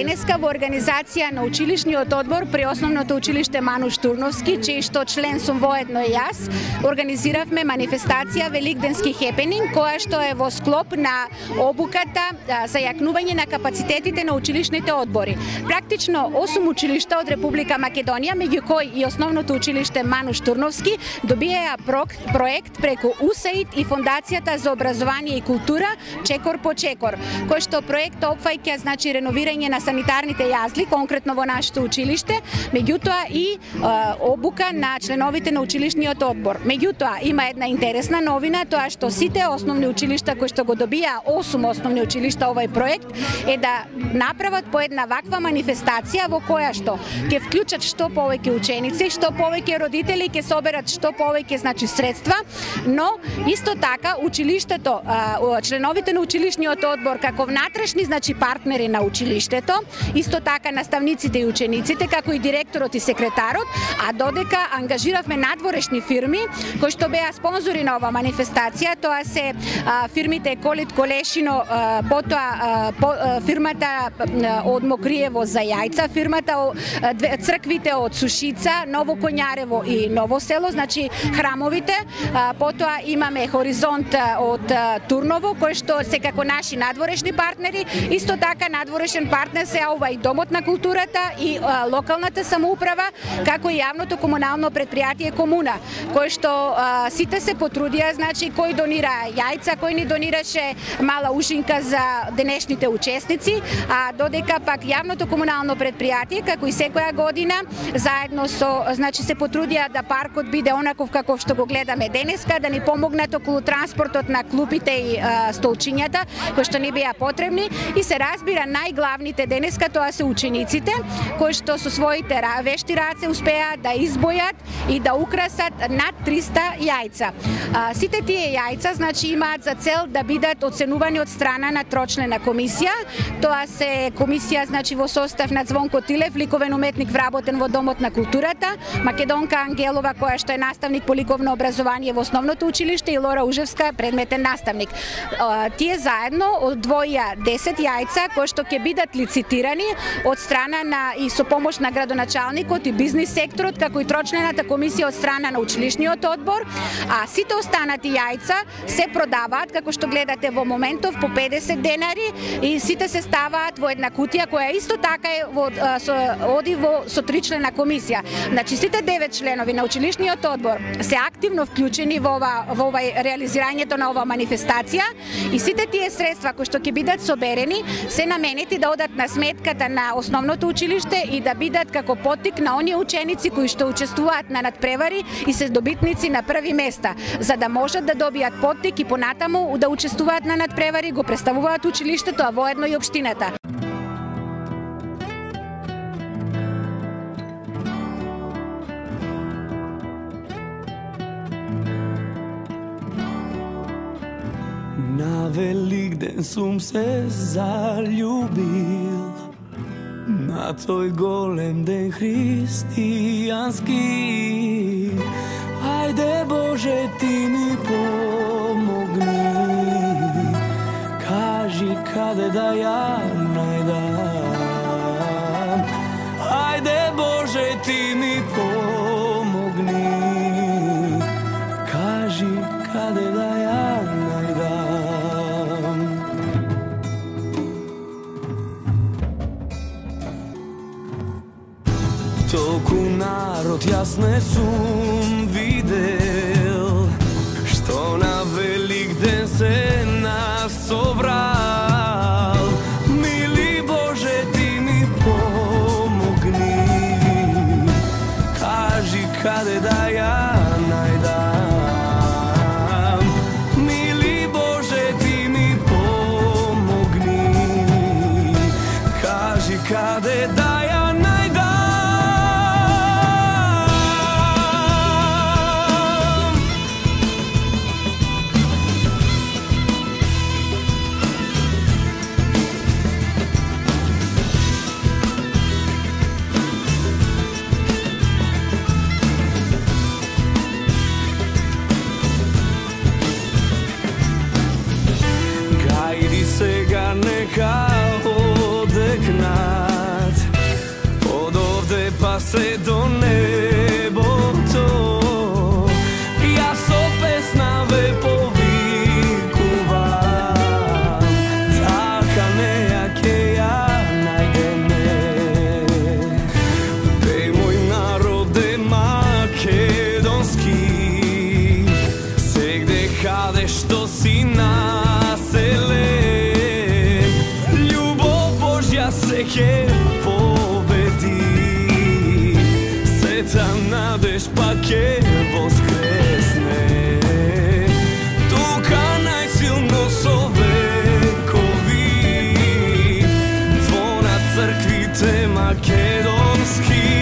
Денеска во организација на училишниот одбор при Основното училиште Мануш Турновски, чиј што член сум воедно и јас, организиравме манифестација Великденски хепенинг, која што е во склоп на обуката за јакнување на капацитетите на училишните одбори. Практично 8 училишта од Република Македонија, меѓу кои и Основното училиште Мануш Турновски, добиеа проект преку УСАИД и Фондацијата за образование и култура Чекор по Чекор, кој што проект опфаќа реновирање на санитарните јазли, конкретно во нашето училиште, меѓутоа и обука на членовите на училишниот одбор. Меѓутоа има една интересна новина, тоа што сите основни училишта кои што го добија 8 основни училишта овој проект е да направат по една ваква манифестација во која што ќе вклучат што повеќе ученици, што повеќе родители, ќе соберат што повеќе средства, но исто така училиштето, членовите на училишниот одбор како внатрешни партнери на училиштето, исто така наставниците и учениците, како и директорот и секретарот, а додека ангажиравме надворешни фирми кои што беа спонзори на ова манифестација, тоа се фирмите Колит Колешино, потоа фирмата од Мокриево за јајца, фирмата црквите од Сушица, Ново Коњарево и Ново село, храмовите, потоа имаме Хоризонт од Турново, кој што се како наши надворешни партнери. Исто така надворешен партнер се ова и Домот на културата и локалната самоуправа, како и јавното комунално предпријатие Комуна, кој што сите се потрудија, кој донира јајца, кој ни донираше мала ушинка за денешните учесници, а додека пак јавното комунално предпријатие, како и секоја година, заедно со, се потрудија да паркот биде онаков каков што го гледаме денеска, да ни помогнат околу транспортот на клупите и столчињата, кои што ни беа потребни. И се разбира, најглавните денеска тоа се учениците, кои што со своите вешти раце успеа да избојат и да украсат над 300 јајца. Сите тие јајца имаат за цел да бидат оценувани од страна на трочлена комисија. Тоа се комисија во состав на Звонко Тилев, ликовен уметник вработен во Домот на културата, Македонка Ангелова, која што е наставник по ликовно образование во Основното училиште, и Лора Ужевска, предметен наставник. Тие заедно одвоија 10 јајца кои што ќе бидат лицитирани од страна на и со помош на градоначалникот и бизнис секторот, како и трочлената комисија од страна на училишниот одбор, а сите останати јајца се продаваат, како што гледате во моментов, по 50 денари и сите се ставаат во една кутија која исто така е оди во со тричлена комисија. Сите 9 членови на училишниот одбор се активно вклучени во реализирањето на ова манифестација и сите тие средства кои што ќе бидат соберени се наменети да одат на сметката на Основното училиште и да бидат како поттик на оние ученици кои што учествуваат на надпревари и се добитници на први места, за да можат да добијат поттик и понатаму да учествуваат на надпревари, го представуваат училиштето, а воедно и општината. Na Великден сум се заљубил, на тој голем ден христијански. Ајде Боже, ти ми помогни, кажи каде да ја најдам. Ајде Боже, ти ми помогни, кажи каде да ја најдам. Толку народ јас не сум видел, што на Великден се нас собрал. Мили Боже, ти ми помогни, кажи каде да ја најдам. Мили Боже, ти ми помогни, кажи каде да ја најдам. Сега нека одекна se do neboto. Ja so pesnave povikuvam, taka nejake ja najdeme. Pej môj národe makedonský, segde kadeš to si naselen. Ljubov Božja seke pobedi, se tam nadeš pa ke voskresne. Tuka najsilno so vekovi, zvona crkvite makedonski.